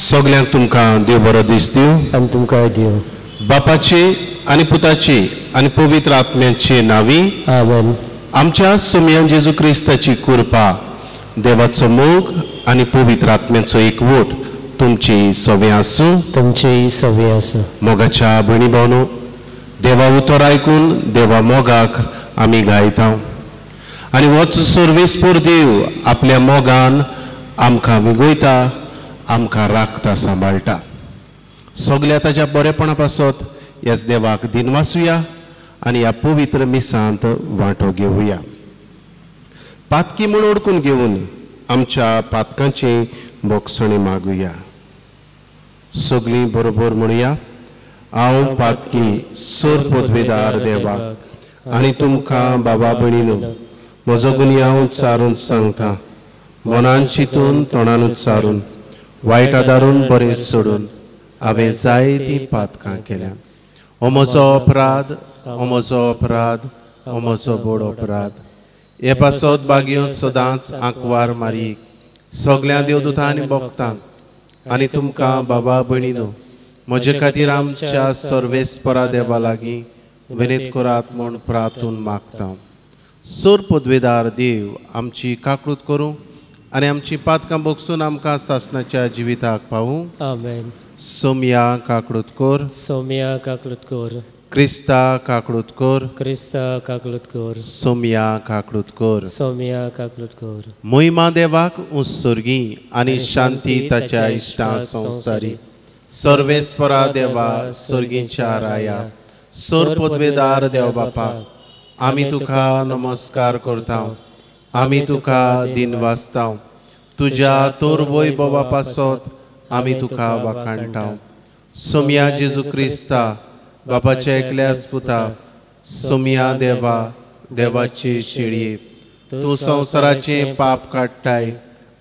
सगल्यांक तुमकां देव बरो दीस दिवं आनी तुमकां दिवं बापाची आनी पुताची आनी पवित्र आत्म्याची नावी आमेन. आमच्या सोम्यान जेजू क्रिस्ताची कृपा देवाचो मोग आनी पवित्र आत्म्याचो एकवट तुमची सवे आसूं तुमची सवे आसूं. मोगाच्या भयणी भावनो देवा उतर आयकून देवा मोगाक आमी गायता आनी होच सर्वेस्पर देव आपल्या मोगान आमकां विगोयता आमकां राखता सांबाळटा. सगल्या ताच्या बरेपणा पासत ह्याच देवाक दिनवासुया आनी ह्या पवित्र मिसांत वांटो घेवया. पातकी म्हूण ओळखून घेवन आमच्या पातकांची बोगसणी मागुया. सगळीं बरोबर म्हणुया. हांव पातकी सर पदवेदार देवाक आनी तुमकां बाबा भयणीनो म्हजो गुन्यांव हांव उच्चारून सांगता. मनान चिंतून तोंडान उच्चारून वायट आदारून बरें सोडून हांवें जायतीं पातकां केल्या. हो म्हजो अपराध, हो म्हजो अपराध, हो म्हजो बोड अपराध. हे पासत बागयोन सदांच आंकवार मारीक सगल्या देवदूतां आनी भक्तांक आनी तुमकां बाबा भयणीनो म्हजे खातीर आमच्या सर्वेस्परा देवा लागीं विनत करात म्हूण प्रार्थून मागता. सर पदवेदार देव आमची काकूट करूं आनी आमची पातकां बोगसून आमकां सासणाच्या जिविताक पावूं. आमेन. सोम्या काकूट कर. सोम्या काकूट कर. क्रिस्ता काकूट कर. क्रिस्ता काकूट कर. सोम्या काकूट कर. सोम्या काकूट कर. मोहिमा देवाक उत्सर्गी आनी शांती ताच्या इश्टां संवसारी. सर्वेस्परा देवा सर्गींच्या राया सर पदवेदार देव बापा आमी तुका नमस्कार करता. आमी तुका दिनवासता. तुज्या तोर वैभवा पासत आमी तुका वाखाणटा. सोम्या जेजू क्रिस्ता बापाच्या एकल्याच पुता सोम्या देवा देवाची शेळये तूं संवसाराचे पाप काडटाय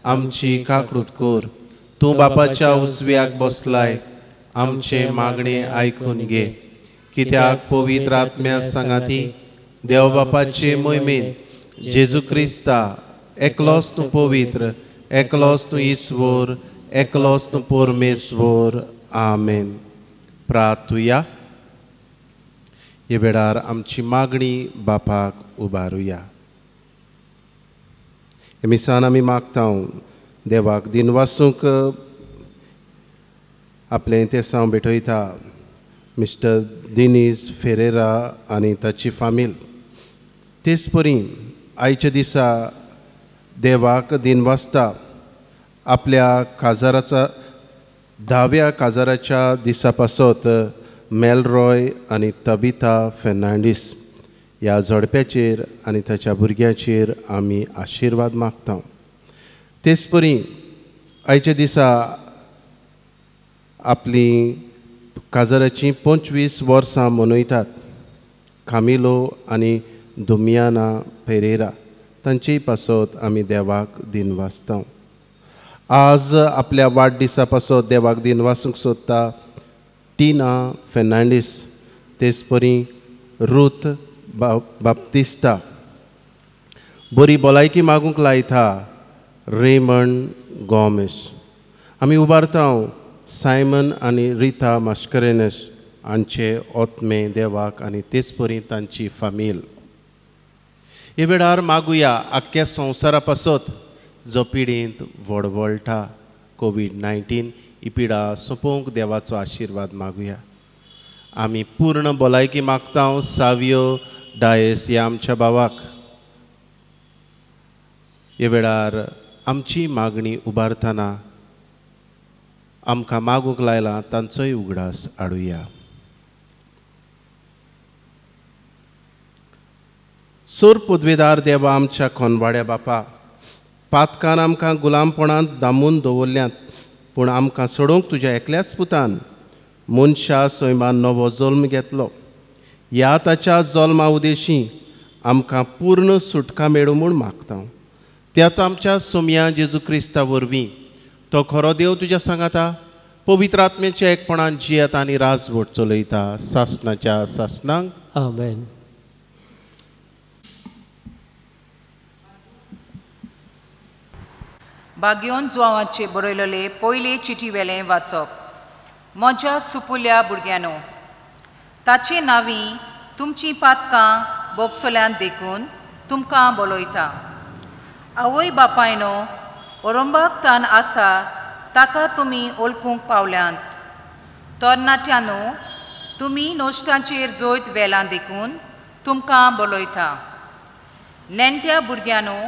आमची काकूट कर. तूं बापाच्या उजव्याक बसलाय आमचे मागणे आयकून घे. कित्याक पवित्र आत्म्या सांगाती देव बापाचे मोहिमेन जेजू क्रिस्ता एकलोच तूं पवित्र एकलोच तूं ईश्वर एकलोच तूं परमेश्वर. आमेन. प्रार्थुया. हे वेळार आमची मागणी बापाक उबारुया. हे मिसान आमी मागता देवाक दिनवासूंक आपलें तेसांव भेटयता मिस्टर दिनीस फेरेरा आनी ताची फामील. तेच परी आयच्या दिसा देवाक दिनवासता आपल्या काजाराचा 10व्या काजाराच्या दिसा पासत मेलरॉय आनी तबिता फेर्नांडीस ह्या जोडप्याचेर आनी ताच्या भुरग्याचेर आमी आशिर्वाद मागता. तेच परी आयच्या दिसा आपली काजाराची 25 वर्सां मनयतात कामिलो आनी दुमियाना पेरेरा तांचेय पासत आमी देवाक दिनवासता. आज आपल्या वाडदिसा पासत देवाक दिनवासूंक सोदता टीना फेर्नांडीस. तेच परी रूथ बाप्तिस्ता. बरी भलायकी मागूंक लायता रेमंड गोमेस. आमी उबारता सायमन आनी रिता मास्करेनस हांचे ओत्मे देवाक आनी तेच परी तांची फामील. हे वेळार मागुया आख्ख्या संवसारा पासत जो पिडींत वडवळटा कोविड-19 ही पिडा सोंपोवंक देवाचो आशिर्वाद मागुया. आमी पूर्ण भलायकी मागता सावियो डायस ह्या आमच्या भावाक. हे वेळार आमची मागणी उबारतना आमकां मागूंक लायला तांचोय उगडास हाडुया. सोर पदवेदार देवा आमच्या खोनवाड्या बापा पातकान आमकां गुलामपणांत दामून दवरल्यांत पूण आमकां सोडूंक तुज्या एकल्याच पुतान मनशा सैमान नवो जल्म घेतलो. ह्या ताच्या जल्मा उदेशी आमकां पूर्ण सुटका मेळूं म्हूण मागता. त्याच आमच्या सोम्या जेजू क्रिस्ता वरवीं तो खरो देव तुज्या सांगाता पवित्र आत्म्याच्या एकपणान जियेता आनी राजवट चलयता सासणाच्या सासणांक. आमेन. भाग्योन जुआंवाचे बरयलेले पयले चिटी वेलें वाचप. म्हज्या सुपुल्या भुरग्यानो, ताचे नांवी तुमचीं पातकां बोगसोल्यांत देखून तुमकां बोलयता. आवय बापायनो, अरंबाक तान आसा ताका तुमी ओळखूंक पावल्यांत. तरणाट्यांनो, तुमी नोश्टांचेर जोयत वेलां देखून तुमकां बोलयता. नेण्ट्या भुरग्यांनो,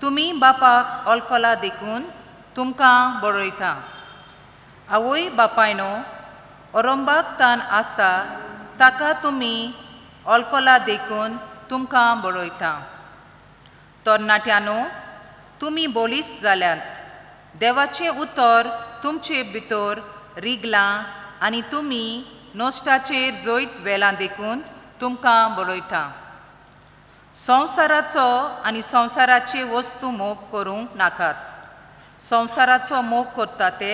तुमी बापाक ओळखला देखून तुमकां बरयता. आवय बापायनो, अरंबाक तान आसा ताका तुमी ओळखला देखून तुमकां बरयता. तरणाट्यांनो, तुमी बोलीस जाल्यात. देवाचें उतर तुमचे भितर रिगलां आनी तुमी नोश्टाचेर जोयत वेलां देखून तुमकां बरयता. संवसाराचो आनी संवसाराचे वस्तू मोग करूंक नाकात. संवसाराचो मोग करता ते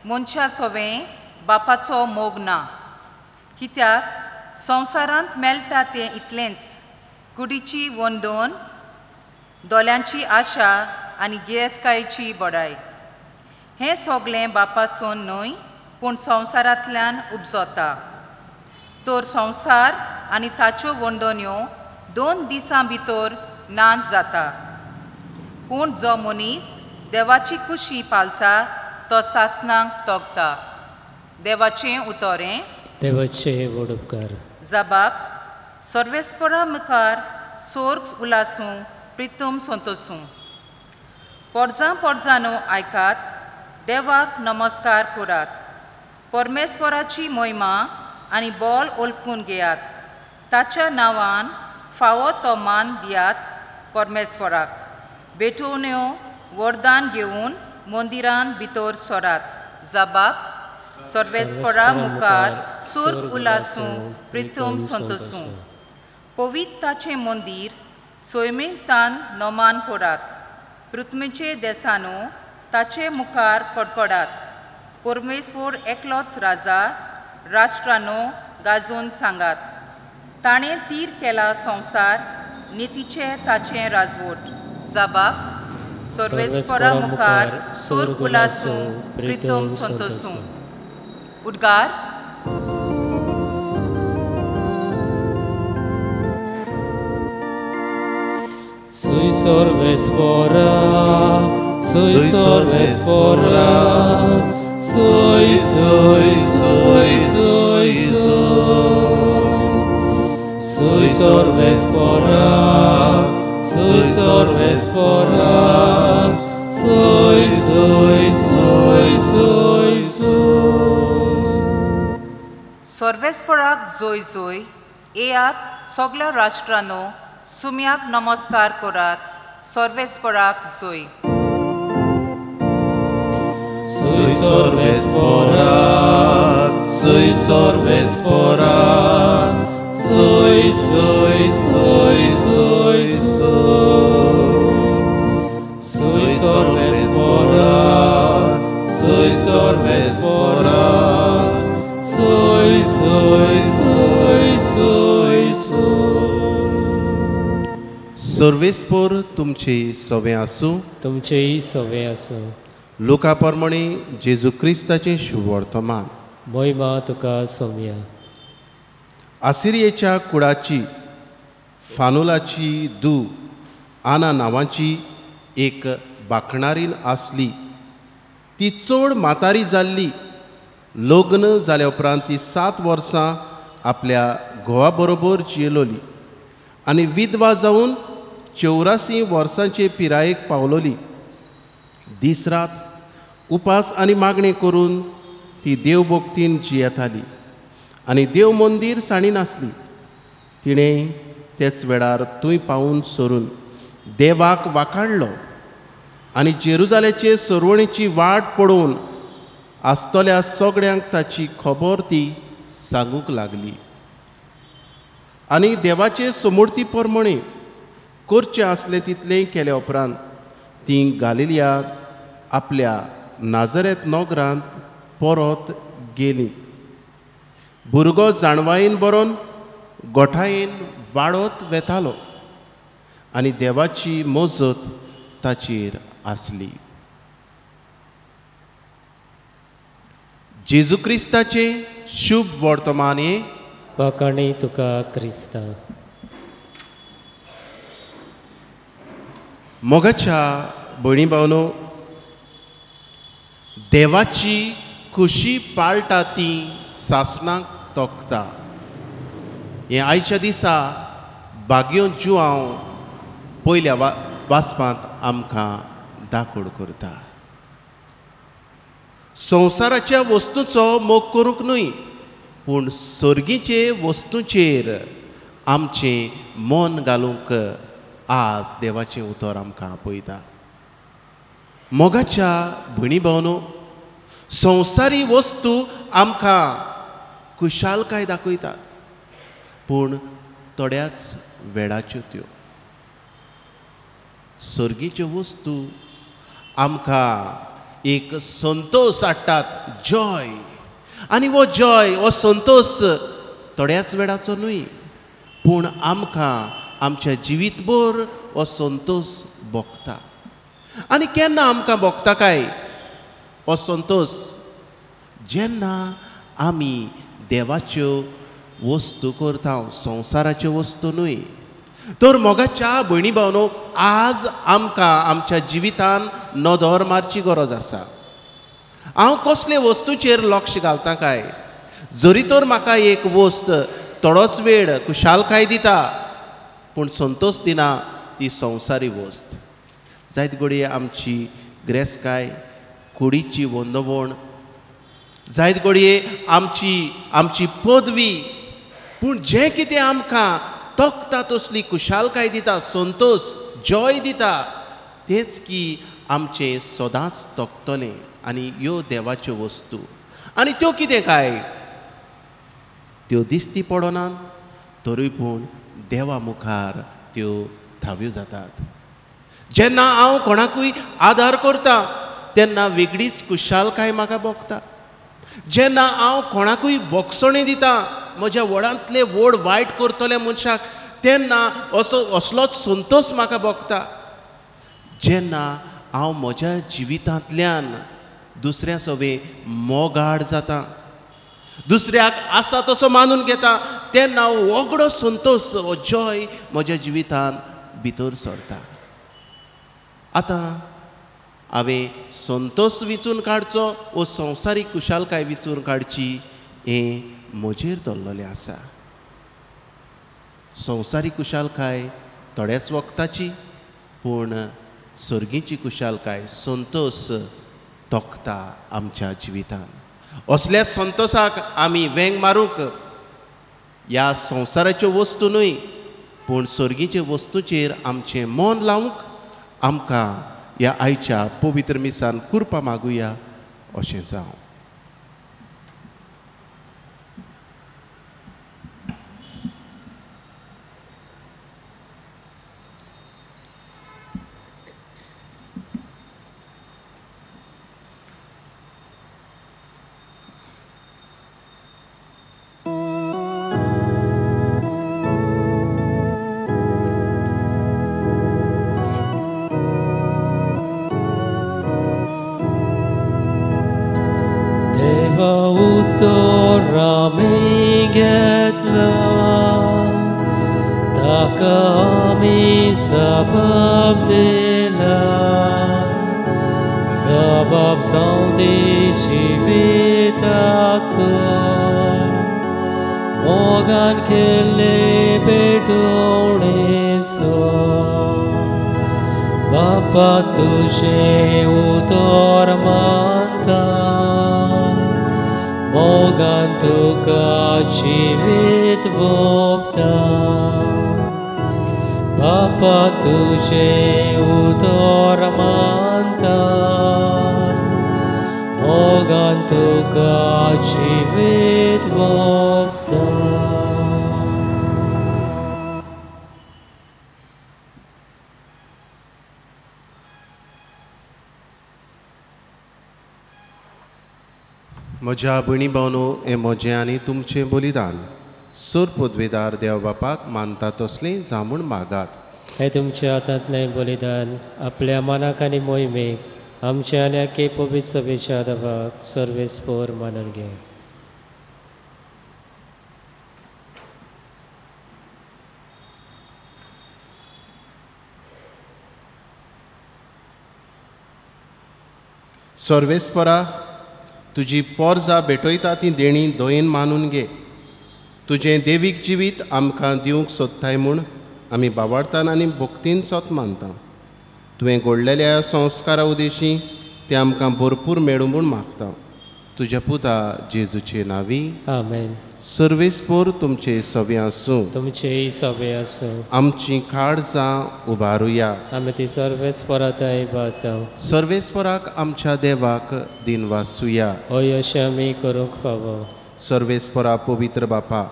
मनशा सोवें बापाचो मोग ना. कित्याक संवसारांत मेळटा तें इतलेंच, कुडीची वंदोन, दोल्यांची आशा आनी गिरेस्कायेची बडाय. हें सोगलें बापासून न्हय पूण संवसारांतल्यान उपजता. तर संवसार आनी ताच्यो वंदोन्यो 2 दिसां भितर नांत जाता. पूण जो मनीस देवाची कुशी पालता तो सासणांक तोगता. देवाचें उतोरें. देवाचे व्हड उपकार. जबाब. सर्वेस्परा मुखार सोर्ग उलासूं प्रितूम संतोसूं. पोरजां पोरजांनो आयकात, देवाक नमस्कार करात. परमेस्पराची महिमा आनी बोल ओळखून घेयात. ताच्या नांवान फावो तो मान दियात परमेस्पराक. बेटोन्यो वरदान घेवन मंदिरान भितर सोरात. जबाब. सर्वेस्परा मुखार सुर्ग उलासूं प्रितूम संतोसूं. पवित्राचें मंदीर सोयमेंतान नमान करात. पृथ्वीचे देसानो ताचे मुखार कडकडात. परमेस्वर एकलोच राजा, राष्ट्रांनो गाजून सांगात. ताणें तीर केला संवसार, नितीचे ताचें राजवट. जबाब. सर्वेस्परा मुखार सुर्ग उलासूं प्रितूम संतोसूं. उद्गार. Sui sorvespora, sui sorvespora, sui, sui, sui, sui, sui. Sui sorvespora, sui sorvespora, sui, sui, sui, sui, sui. सर्वेस्पराक जोय जोय. येयात सगळ्या राष्ट्रांनो, सुम्याक नमस्कार करात. सर्वेस्पराक जोय. Sui sorvespora, sui sorvespora, sui, sui, sui, sui, sui. Sui sorvespora, sui sorvespora, sui, sui, sui, sui, sui. सर्वेस्पर तुमची सवें आसूं. तुमचेय सवें आसूं. लोका परमणी जेजू क्रिस्ताचें शुभ वर्तमान. महिमा तुका सोम्या. आसिरियेच्या कुळाची फानुलाची दू आना नांवाची एक बाखणारीन आसली. ती चड म्हातारी जाल्ली. लग्न जाल्या उपरांत ती 7 वर्सां आपल्या घोवा बरोबर जियेलोली आनी विधवा जावन 84 वर्सांचे पिरायेक पावलोली. दीस रात उपास आनी मागणी करून ती देवभक्तीन जियेताली आनी देव मंदीर साणी नासली. तिणें तेच वेळार थंय पावून सरून देवाक वाखाणलो आनी जेरुजालेचे सरवणेची वाट पळोवन आसतल्या सगळ्यांक ताची खबर ती सांगूंक लागली. आनी देवाचे समोर्ती प्रमाणे करचें आसलें तितलेंय केल्या उपरांत ती गालिलियांत आपल्या नाजरेत नगरांत परत गेली. भुरगो जाणवायेन बरोवन गोठायेन वाडत वेतालो आनी देवाची मोजत ताचेर आसली. जेजू क्रिस्ताचे शुभ वर्तमान हे वखणी तुका क्रिस्ता. मोगाच्या भयणी भावनो, देवाची खुशी पाळटा ती सासणाक तोखता. हे आयच्या दिसा बागयो ज्यो हांव पयल्या वाचपांत आमकां दाखोड करता. संवसाराच्या वस्तूंचो मोग करूंक न्हय, पूण सर्गीचे वस्तूंचेर आमचें मन घालूंक आज देवाचें उतर आमकां आपयता. मोगाच्या भयणी भावनो, संवसारी वस्तू आमकां खुशालकाय दाखयतात, पूण थोड्याच वेळाच्यो त्यो. सर्गीच्यो वस्तू आमकां एक संतोष हाडटात, जॉय. आनी वो जॉय, वो संतोष थोड्याच वेळाचो न्हय, पूण आमकां आमच्या जिवीतभर हो संतोष भोगता. आनी केन्ना आमकां भोगता काय हो संतोष? जेन्ना आमी देवाच्यो वस्तू करता, संवसाराच्यो वस्तू न्हय. तर मोगाच्या भयणी भावनो, आज आमकां आमच्या जिवितान नदर मारची गरज आसा. हांव कसले वस्तूचेर लक्ष घालतां काय? जरी तर म्हाका एक वस्त थोडोच वेळ खुशालकाय दिता, पूण संतोष दिना ती संवसारी वस्त. जायत घडये आमची ग्रेसकाय, कुडीची वंदवण, जायत घडये आमची पदवी, पूण जें कितें आमकां तोखता तसली खुशालकाय दिता, संतोष, जॉय दिता, तेंच की आमचें सदांच तोखतलें. आनी ह्यो देवाच्यो वस्तू. आनी त्यो कितें काय? त्यो दिसती पडनात, तरी पूण देवा मुखार त्यो थाव्यो जातात. जेन्ना हांव कोणाकूय आदार करता तेन्ना वेगळीच खुशालकाय म्हाका भोगता. जेन्ना हांव कोणाकूय बोगसणी दिता, म्हज्या व्हडांतले व्हड वायट करतल्या मनशाक, तेन्ना असलोच संतोष म्हाका भोगता. जेन्ना हांव म्हज्या जिवितांतल्यान दुसऱ्या सोबे मोगाड जाता, दुसऱ्याक आसा तसो मानून घेता, तेन्ना वगडो संतोष, हो जॉय म्हज्या जिवितान भितर सरता. आतां हांवें संतोष विचून काडचो वो संवसारीक खुशालकाय विचून काडची, हें म्हजेर दवरलेलें आसा. संवसारीक खुशालकाय थोड्याच वखताची, पूण सर्गीची खुशालकाय, संतोष तोखता आमच्या जिवितान. असल्या संतोषाक आमी वेंग मारूंक ह्या संवसाराच्यो वस्तू न्हय, पूण सर्गीचे वस्तूचेर आमचें मन लावंक आमकां ह्या आयच्या पवित्र मिसान कृपा मागुया अशें जावं. Utorami घेतला, ताका आमी सबब दिला. सबब जावं दी जिविताचो, मोगान केल्ले भेटवणेचो. बापा तुजें उतर मानता, मोगान तुका जिवीत भोगता. बापा तुजें उतर मानता, मोगान तुका जिवीत भोगता. म्हज्या भयणी भावनो, हें म्हजें आनी तुमचें बलिदान सर पदवेदार देव बापाक मानता तसलें जामून मागात. हे तुमच्या हातांतलें बलिदान आपल्या मनाक आनी मोहिमेक आमच्या आनी आख्खे पवित्र सभेच्या देवाक सर्वेस्पर मानून घे. सर्वेस्परा, तुजी पोरजां भेटयता ती देणी दोयेन मानून घे. तुजें देवीक जिवीत आमकां दिवंक सोदताय म्हूण आमी बाबार्थान आनी भक्तीन सोत मानता. तुवें घडलेल्या संस्कारा उदेशी ते आमकां भरपूर मेळूं म्हूण मागता. तुज्या पुता जेजूचे नांवी आमेन. सर्वेस्पर तुमचे सवे आसूं. तुमचे सवे आसूं. आमची काळजां उबारुया. आमी ती सर्वेस्पराताय बाता. सर्वेस्पराक आमच्या देवाक दिन वासुया. हय अशें आमी करूंक फावो. सर्वेस्परा पवित्र बापा,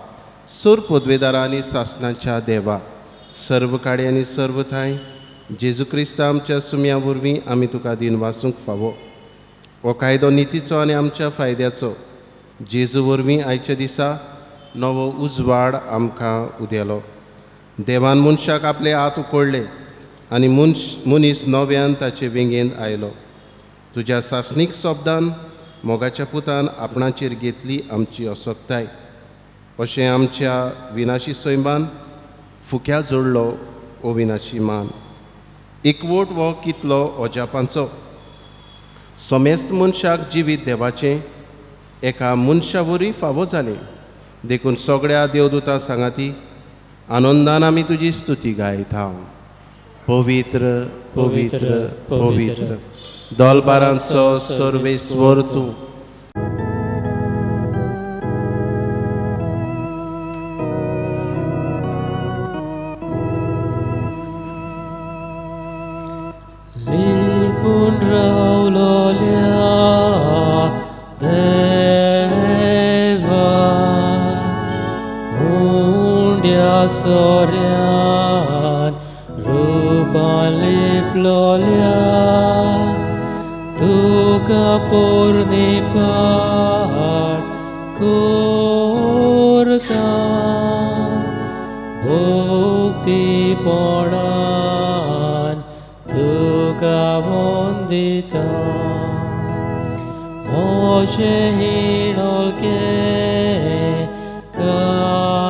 सर पदवेदारा आनी सासणाच्या देवा, सर्व काडे आनी सर्व थाय जेजू क्रिस्त आमच्या सुम्या वरवीं आमी तुका दिन वासूंक फावो. हो कायदो नितीचो आनी आमच्या फायद्याचो. जेजू वरवीं आयच्या दिसा नवो उजवाड आमकां उदेलो. देवान मनशाक आपले हात उखडले आनी मनीस नव्यान ताचे वेंगेंत आयलो. तुज्या सासणीक शब्दान मोगाच्या पुतान आपणाचेर घेतली आमची असोकताय. अशें आमच्या विनाशी सैमान फुक्या जोडलो ओ विनाशी मान. एकवट वो कितलो अजापांचो. समेस्त मनशाक जिवीत देवाचें एका मनशा वरी फावो जालें. देखून सगळ्या देवदूतां सांगाती आनंदान आमी तुजी स्तुती गायता. पवित्र पवित्र पवित्र दोलबारांचो सर्वेस्वर तूं. लिपून रावलोल्या देवा उंड्या सोऱ्यान रूपान लिपलोल्या तुका पोरणी पाट कोरता भोक्तीपणान तुका वंदिता. मोशें हिणोलके काळीज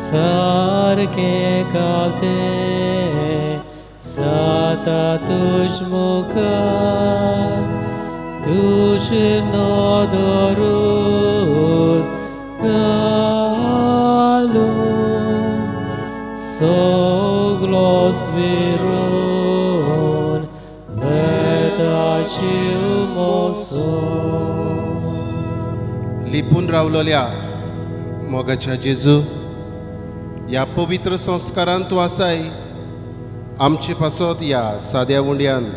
सारके कालते जाता तुज मुखार. तुज नोदरूज घालून सगलो स्विरून बेताची मोसो. लिपून रावलोल्या मोगाच्या जेजू, ह्या पवित्र संस्कारांत तूं आसाय. आमचे पासत ह्या साद्या उंड्यांत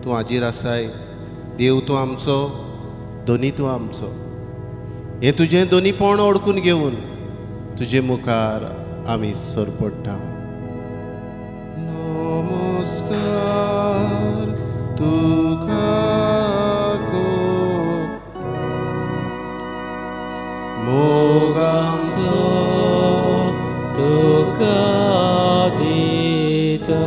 तूं हाजीर आसाय. देव तूं आमचो, दोनी तूं आमचो. हें तुजें दोनीपण ओळखून घेवन तुजे मुखार आमी सरपडटा. नमस्कार तुका मोगांचो तुका दिता.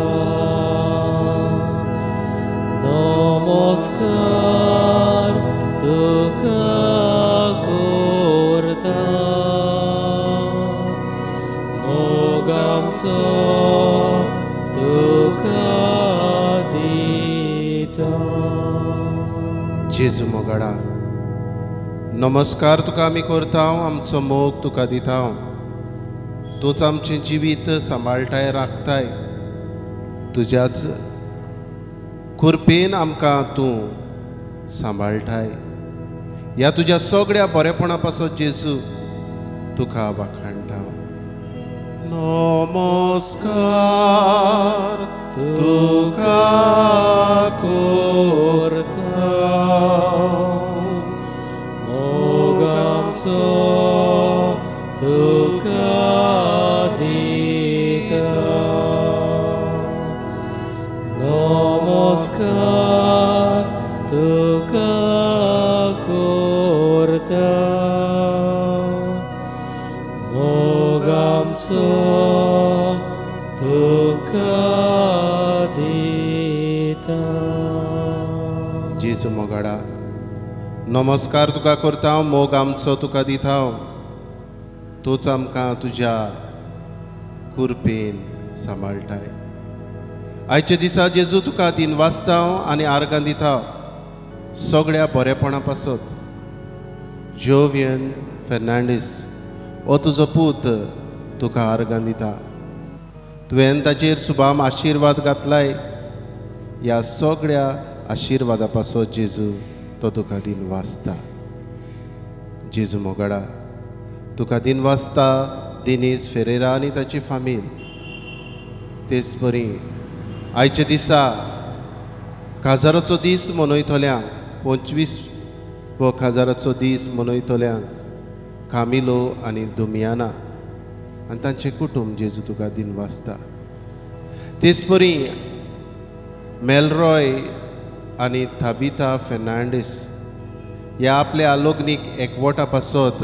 नमस्कार तुका करता. मोगांचो तुका दिता. जेजू मोगाडा, नमस्कार तुका आमी करता. आमचो मोग तुका दिता. तूंच आमचें जिवीत सांबाळटाय, राखताय. तुज्याच कृपेन आमकां तूं सांबाळटाय. ह्या तुज्या सगळ्या बरेपणा पासत जेजू तुका वाखाणटा. नमस्कार तुका करता. कोरता मोग आमचो तुका दिता नमस्कार तुका कोरता मोग आमचो तुका दिता. जेजू मोगाडा नमस्कार तुका करता हांव, मोग आमचो तुका दिता हांव. तूच आमकां तुज्या कुरपेन सांबाळटाय. आयच्या दिसा जेजू तुका दिन वाचता हांव आनी आर्गां दिता सगळ्या बरेपणा पासत. जोवियन फेर्नांडीस हो तुजो पूत तुका आर्गां दिता. तुवें ताचेर शुभाम आशिर्वाद घातलाय. ह्या सगळ्या आशिर्वादा पासत जेजू तो तुका दिन वाचता. जेजू मोगाडा तुका दिन वाचता दिनीस फेरेरा आनी ताची फामील. तेच बरी आयच्या दिसा काजाराचो दीस मनयतल्यांक 25 काजाराचो दीस मनयतल्यांक कामिलो आनी दुमियाना आनी तांचें कुटुंब जेजू तुका दिन वाचता. तेच बरी मेलरॉय आनी थाबिता फेर्नांडीस ह्या आपल्या आलोगनीक एकवटा पासत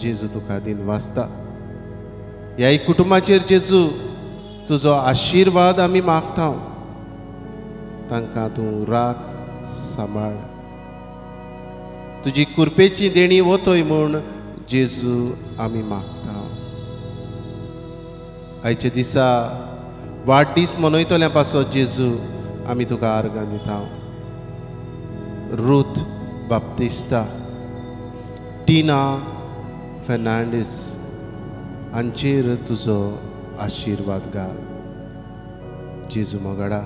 जेजू तुका दिन वाचता. ह्या कुटुंबाचेर जेजू तुजो आशिर्वाद आमी मागता. तांकां तूं राख सांबाळ. तुजी कुरपेची देणी वतोय म्हूण जेजू आमी मागता. आयच्या दिसा वाडदीस मनयतल्या पासत जेजू आमी तुका आर्गां दिता. रूथ बाप्तिस्ता, टिना फेर्नांडीस हांचेर तुजो आशिर्वाद घाल. जेजू मोगाडा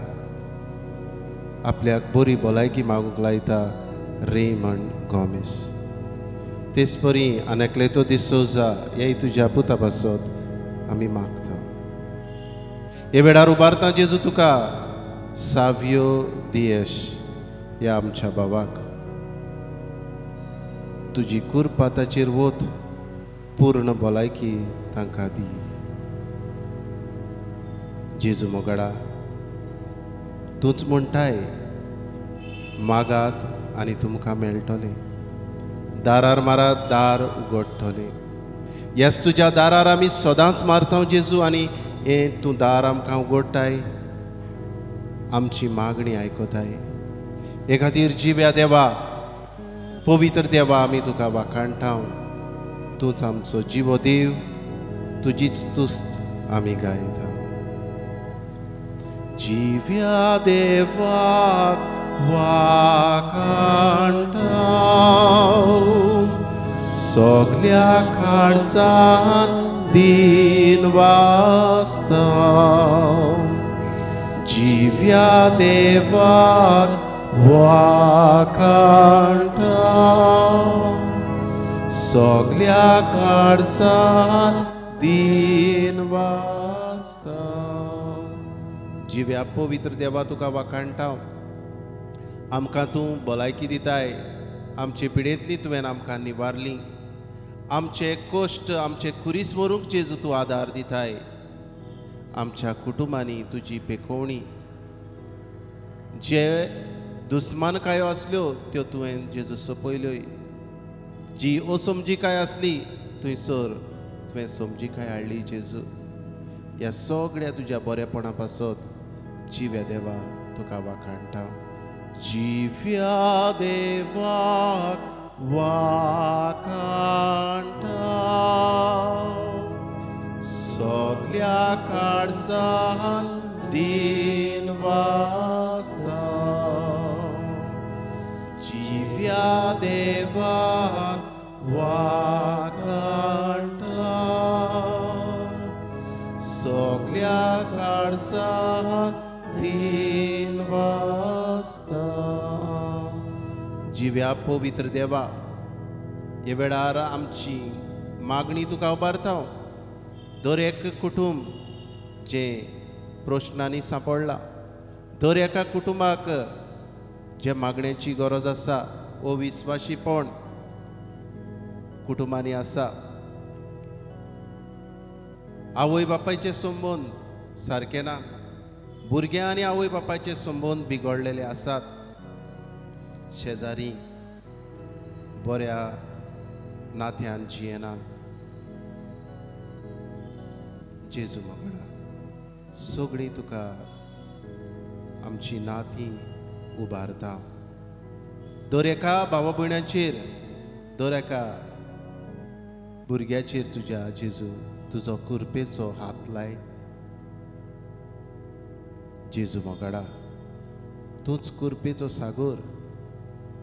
आपल्याक बरी भलायकी मागूंक लायता रेमंड गोमेस. तेच बरी आनेकलेतो डिसोजा हे तुज्या पुता पासत आमी मागता. हे वेळार उबारता जेजू तुका सावियो दियेश ह्या आमच्या बाबाक. तुजी कुरपा ताचेर वत, पूर्ण भलायकी तांकां दी. जेजू मोगाडा तूंच म्हणटाय मागात आनी तुमकां मेळटलें, दारार मारात दार उगडटलें. ह्याच तुज्या दारार आमी सदांच मारता जेजू आनी हें तूं दार आमकां उगडटाय, आमची मागणी आयकताय. हे खातीर जिव्या देवा, पवित्र देवा आमी तुका वाखाणटा. तूंच आमचो जिवो देव, तुजीच तुस्त आमी गायता. जिव्या देवाक वाखाणटा सगल्या खाडसान दिन वाचता. जिव्या देवाक वाखाणटा सगल्या खाडसान दिन वाचता. जिव्या पवित्र देवा तुका वाखाणटा. आमकां तूं भलायकी दिताय. आमचे पिडेंतली तुवें आमकां निवारली. आमचे कश्ट आमचे कुरीस व्हरूंक जेजू तूं आदार दिताय. आमच्या कुटुंबांनी तुजी पेखोवणी जे दुस्मानकायो आसल्यो त्यो तुवें जेजू सोंपयल्योय. जी असमजीकाय आसली थंयसर तुवें समजीकाय हाडली जेजू. ह्या सगळ्या तुज्या बरेपणा पासत जिव्या देवा तुका वाखाणटा. जिव्या देवाक वाखाणटा सगल्या काळजान दिन वाचता. जिव्या देवाक वाखाणटा सगल्या काळजान दिन वाचता. जिव्या पवित्र देवा, हे वेळार आमची मागणी तुका उबारता. दर एक कुटुंब जे प्रश्नांनी सांपडला, दर एका कुटुंबाक जे मागण्याची गरज आसा अविस्वाशीपण कुटुंबांनी आसा, आवय बापायचे संबंद सारके ना, भुरग्यां आनी आवय बापायचे संबंद बिगडलेले आसात, शेजारी बऱ्या नात्यान जियेनात, जेजू मोगडा सगळीं तुका आमची नातीं उबारता. दर एका भावा भयणांचेर, दर एका भुरग्याचेर तुज्या जेजू तुजो कृपेचो हात लाय. जेजू मोगडा तूंच कृपेचो सागर,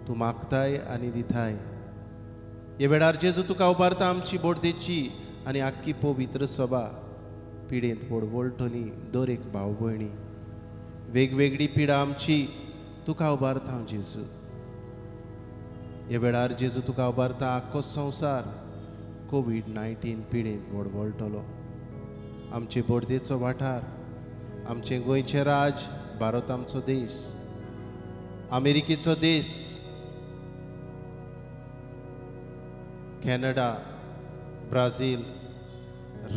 तूं मागताय आनी दिताय. हे वेळार जेजू तुका उबारता आमची बोडदेची आनी आख्खी पवित्र सभा पिडेंत पडवळटली. दर एक भाव भयणी वेगवेगळी पिडा आमची तुका उबारता हांव जेजू. हे वेळार जेजू तुका उबारता आख्खो संवसार कोविड-19 पिडेंत वडवळटलो. आमचे बोडदेचो वाठार, आमचे गोंयचें राज, भारत आमचो देश, अमेरिकेचो देश, कॅनडा, ब्राझील,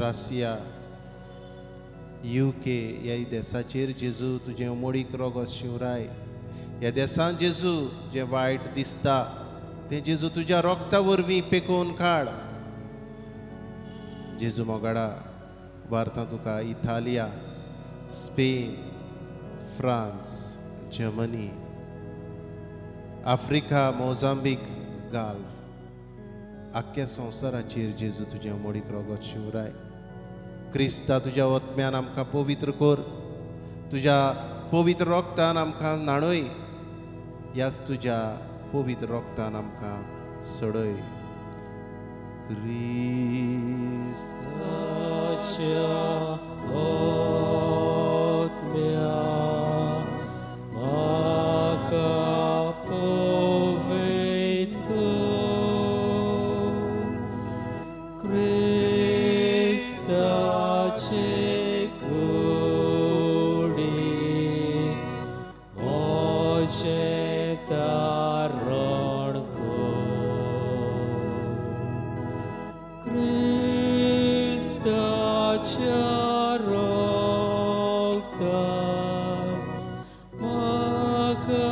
रशिया, UK ह्या देशाचेर जेजू तुजें उमळीक रोगोस शिवराय. ह्या देशांत जेजू जें वायट दिसता तें जेजू तुज्या रोगता वरवीं पेकोवन काड. जेजू मोगाडा भारतां तुका इटालिया, Spain, France, Germany, Africa, Mozambique, Gulf आख्ख्या संवसाराचेर जेजू तुजें उमळीक रोगोस शिवराय. क्रिस्ता तुज्या वतम्यान आमकां पवित्र कर, तुज्या पवित्र रोगतान आमकां नाणय, ह्याच तुज्या पवित्र रोगतान आमकां सोडय. क्रिस्ताच्या वतम्या म्हाका पवित्र कर. क्रिस्ताचे कुडी मोचें तारण कर. क्रिस्ताच्या रोगतान म्हाका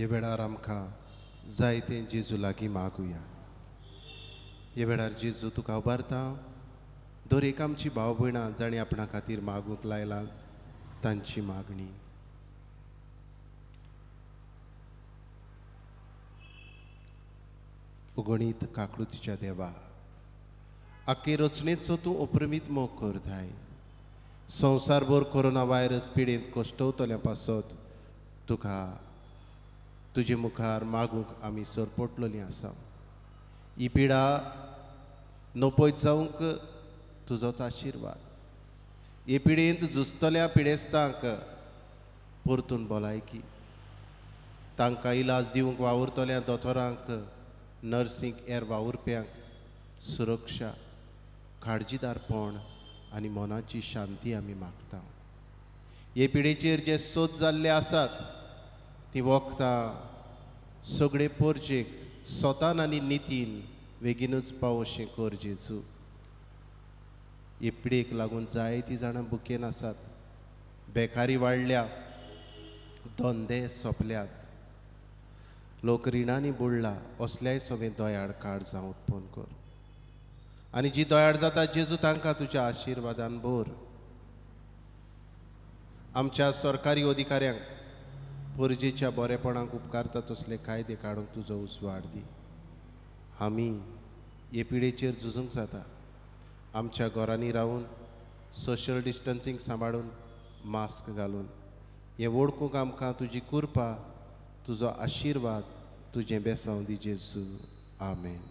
हे वेळार आमकां जाय तें जेजू लागीं मागुया. हे वेळार जेजू तुका उबारता, दर एक आमची भाव भयणां जाणीं आपणा खातीर मागूंक लायला तांची मागणी. उगणीत काकळुतीच्या देवा, आख्खे रचनेचो तूं अप्रमीत मोग करताय. संवसारभर कोरोना व्हायरस पिडेंत कश्टवतल्या पासत तुका तुजे मुखार मागूंक आमी सरपटलोलीं आसा. ही पिडा नपयत जावंक तुजोच आशिर्वाद. हे पिडेंत झुजतल्या पिडेस्तांक परतून भलायकी, तांकां इलाज दिवंक वावुरतल्या दोतोरांक, नर्सींक, हेर वावुरप्यांक सुरक्षा, काळजीदारपण आनी मनाची शांती आमी मागता. हे पिडेचेर जे सोद जाल्ले आसात तीं वखदां सगळे परजेक स्वतान आनी नितीन बेगीनूच पावोशें कर जेजू. हे पिडेक लागून जायतीं जाणां बुकेन आसात, बेकारी वाडल्या, धंदे सोंपल्यात, लोक रिणांनी बुडला. असल्याय सगळें दोयाड काळ जावं उत्पन्न कर. आनी जी दोयाड जाता जेजू तांकां तुज्या आशिर्वादान भर. आमच्या सरकारी अधिकाऱ्यांक परजेच्या बरेपणाक उपकारता तसले कायदे काडूंक तुजो उजवाड दी. आमी हे पिडेचेर झुजूंक जाता. आमच्या घरांनी रावून सोशल डिस्टन्सींग सांबाळून, मास्क घालून हें वळखूंक आमकां तुजी कृपा, तुजो आशिर्वाद, तुजें बेसांव दी जेजू. आमेन.